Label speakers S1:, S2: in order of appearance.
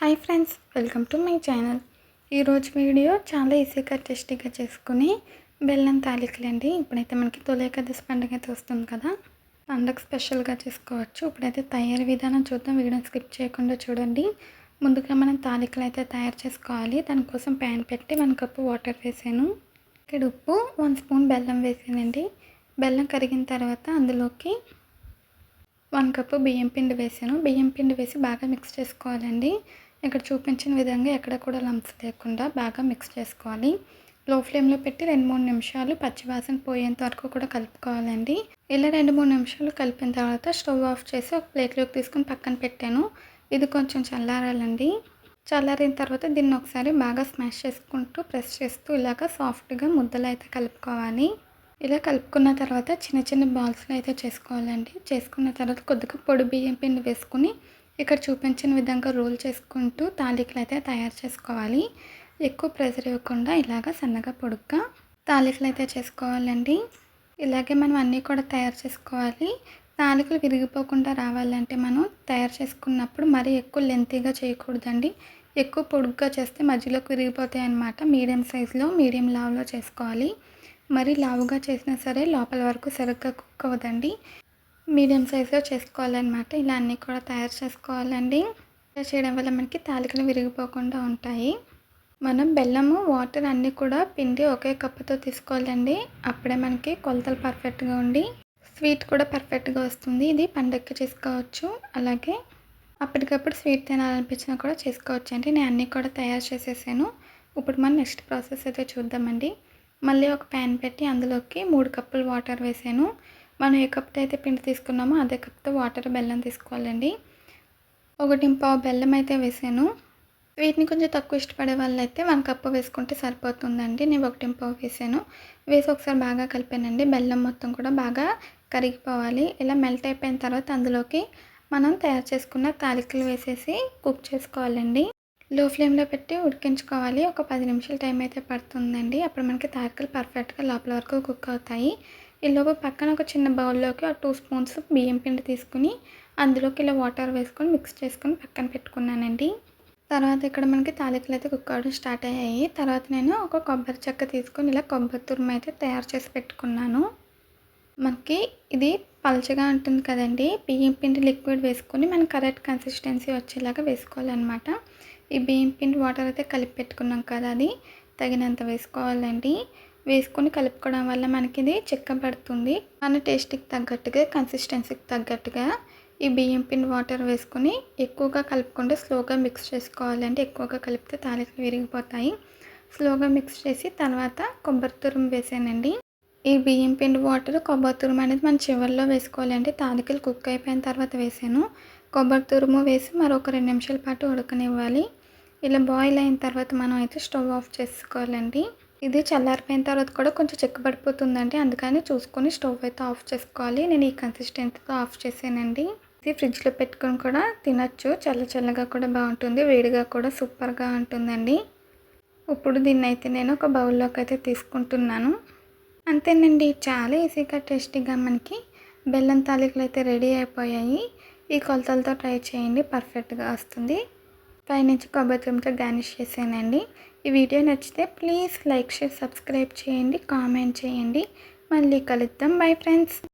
S1: Hi friends, welcome to my channel. ఈరోజు video చాలా ఈజీగా టేస్టీగా చేసుకుని బెల్లం తాలికలండి. ఇప్పుడైతే మనకి తొలి ఏకాదశి పండుగ అయితే వస్తుంది కదా, పండుగ స్పెషల్గా చేసుకోవచ్చు. ఇప్పుడైతే తయారీ విధానం చూద్దాం. వీడియో స్కిప్ చేయకుండా చూడండి. ముందుగా మనం తాలికలు అయితే తయారు చేసుకోవాలి. దానికోసం ప్యాన్ పెట్టి 1 కప్పు వాటర్ వేసాను. ఇక్కడ ఉప్పు, 1 స్పూన్ బెల్లం వేసానండి. బెల్లం కరిగిన తర్వాత అందులోకి 1 కప్పు బియ్యం పిండి వేసాను. బియ్యం పిండి వేసి బాగా మిక్స్ చేసుకోవాలండి. ఇక్కడ చూపించిన విధంగా ఎక్కడ కూడా లంప్స్ లేకుండా బాగా మిక్స్ చేసుకోవాలి. లో ఫ్లేమ్లో పెట్టి 2-3 నిమిషాలు పచ్చివాసన పోయేంత వరకు కూడా కలుపుకోవాలండి. ఇలా 2-3 నిమిషాలు కలిపిన తర్వాత స్టవ్ ఆఫ్ చేసి ఒక ప్లేట్లోకి తీసుకుని పక్కన పెట్టాను. ఇది కొంచెం చల్లారాలండి. చల్లారిన తర్వాత దీన్ని ఒకసారి బాగా స్మాష్ చేసుకుంటూ ప్రెస్ చేస్తూ ఇలాగ సాఫ్ట్గా ముద్దలు అయితే కలుపుకోవాలి. ఇలా కలుపుకున్న తర్వాత చిన్న చిన్న బాల్స్లో అయితే చేసుకోవాలండి. చేసుకున్న తర్వాత కొద్దిగా పొడి బియ్యం పిండి వేసుకుని ఇక్కడ చూపించిన విధంగా రోల్ చేసుకుంటూ తాలికలు అయితే తయారు చేసుకోవాలి. ఎక్కువ ప్రెషర్ ఇవ్వకుండా ఇలాగ సన్నగా పొడుగ్గా తాలికలు అయితే చేసుకోవాలండి. ఇలాగే మనం అన్నీ కూడా తయారు చేసుకోవాలి. తాలికలు విరిగిపోకుండా రావాలంటే మనం తయారు చేసుకున్నప్పుడు మరీ ఎక్కువ లెంతీగా చేయకూడదండి. ఎక్కువ పొడుగ్గా చేస్తే మధ్యలోకి విరిగిపోతాయి అన్నమాట. మీడియం సైజులో మీడియం లావులో చేసుకోవాలి. మరి లావుగా చేసినా సరే లోపల వరకు సరిగ్గా కుక్ అవ్వదండి. మీడియం సైజులో చేసుకోవాలన్నమాట. ఇలా అన్నీ కూడా తయారు చేసుకోవాలండి. ఇలా చేయడం వల్ల మనకి తాలికలు విరిగిపోకుండా ఉంటాయి. మనం బెల్లము, వాటర్ అన్నీ కూడా పిండి ఒకే కప్పుతో తీసుకోవాలండి. అప్పుడే మనకి కొలతలు పర్ఫెక్ట్గా ఉండి స్వీట్ కూడా పర్ఫెక్ట్గా వస్తుంది. ఇది పండగకి చేసుకోవచ్చు. అలాగే అప్పటికప్పుడు స్వీట్ తినాలనిపించినా కూడా చేసుకోవచ్చు అండి. నేను అన్నీ కూడా తయారు చేసేసాను. ఇప్పుడు మనం నెక్స్ట్ ప్రాసెస్ అయితే చూద్దామండి. మళ్ళీ ఒక ప్యాన్ పెట్టి అందులోకి 3 కప్పులు వాటర్ వేసాను. మనం ఏ కప్తో అయితే పిండి తీసుకున్నామో అదే కప్తో వాటర్, బెల్లం తీసుకోవాలండి. 1.5 బెల్లం అయితే వేసాను. వీటిని కొంచెం తక్కువ ఇష్టపడే వాళ్ళైతే 1 కప్పు వేసుకుంటే సరిపోతుందండి. నేను 1.5 వేసాను. వేసి ఒకసారి బాగా కలిపానండి. బెల్లం మొత్తం కూడా బాగా కరిగిపోవాలి. ఇలా మెల్ట్ అయిపోయిన తర్వాత అందులోకి మనం తయారు చేసుకున్న తాలికలు వేసేసి కుక్ చేసుకోవాలండి. లో ఫ్లేమ్లో పెట్టి ఉడికించుకోవాలి. ఒక 10 నిమిషాలు టైం అయితే పడుతుందండి. అప్పుడు మనకి తాలికలు పర్ఫెక్ట్గా లోపల వరకు కుక్ అవుతాయి. ఈలోపు పక్కన ఒక చిన్న బౌల్లోకి 2 స్పూన్స్ బియ్యం పిండి తీసుకుని అందులోకి ఇలా వాటర్ వేసుకొని మిక్స్ చేసుకొని పక్కన పెట్టుకున్నానండి. తర్వాత ఇక్కడ మనకి తాలికలు అయితే కుక్ అవ్వడం స్టార్ట్ అయ్యాయి. తర్వాత నేను ఒక కొబ్బరి చెక్క తీసుకొని ఇలా కొబ్బరి తురుము అయితే తయారు చేసి పెట్టుకున్నాను. మనకి ఇది పలచగా ఉంటుంది కదండి. బియ్యం పిండి లిక్విడ్ వేసుకొని మనం కరెక్ట్ కన్సిస్టెన్సీ వచ్చేలాగా వేసుకోవాలన్నమాట. ఈ బియ్యం పిండి వాటర్ అయితే కలిపి పెట్టుకున్నాం కదా, అది తగినంత వేసుకోవాలండి. వేసుకొని కలుపుకోవడం వల్ల మనకి ఇది చిక్కబడుతుంది. మన టేస్ట్కి తగ్గట్టుగా, కన్సిస్టెన్సీకి తగ్గట్టుగా ఈ బియ్యం పిండి వాటర్ వేసుకొని ఎక్కువగా కలుపుకుంటే స్లోగా మిక్స్ చేసుకోవాలండి. ఎక్కువగా కలిపితే తాలికలు విరిగిపోతాయి. స్లోగా మిక్స్ చేసి తర్వాత కొబ్బరి తురుము వేసానండి. ఈ బియ్యం పిండి వాటర్, కొబ్బరి తురుము అనేది మనం చివరిలో వేసుకోవాలండి. తాలికలు కుక్ అయిపోయిన తర్వాత వేసాను. కొబ్బరి తురుము వేసి మరొక 2 నిమిషాల పాటు ఉడకనివ్వాలి. ఇలా బాయిల్ అయిన తర్వాత మనం అయితే స్టవ్ ఆఫ్ చేసుకోవాలండి. ఇది చల్లారిపోయిన తర్వాత కూడా కొంచెం చిక్కబడిపోతుందండి. అందుకని చూసుకొని స్టవ్ అయితే ఆఫ్ చేసుకోవాలి. నేను ఈ కన్సిస్టెన్సీతో ఆఫ్ చేసానండి. ఇది ఫ్రిడ్జ్లో పెట్టుకొని కూడా తినచ్చు. చల్లగా కూడా బాగుంటుంది, వేడిగా కూడా సూపర్గా ఉంటుందండి. ఇప్పుడు దీన్ని అయితే నేను ఒక బౌల్లోకి అయితే తీసుకుంటున్నాను. అంతేనండి, చాలా ఈజీగా టేస్టీగా మనకి బెల్లం తాలికలు అయితే రెడీ అయిపోయాయి. ఈ కొలతలతో ట్రై చేయండి, పర్ఫెక్ట్గా వస్తుంది. పైనుంచి కొబ్బరి తురుముతో గార్నిష్ చేసానండి. ఈ వీడియో నచ్చితే ప్లీజ్ లైక్, షేర్, సబ్స్క్రైబ్ చేయండి, కామెంట్ చేయండి. మళ్ళీ కలుద్దాం. Bye friends.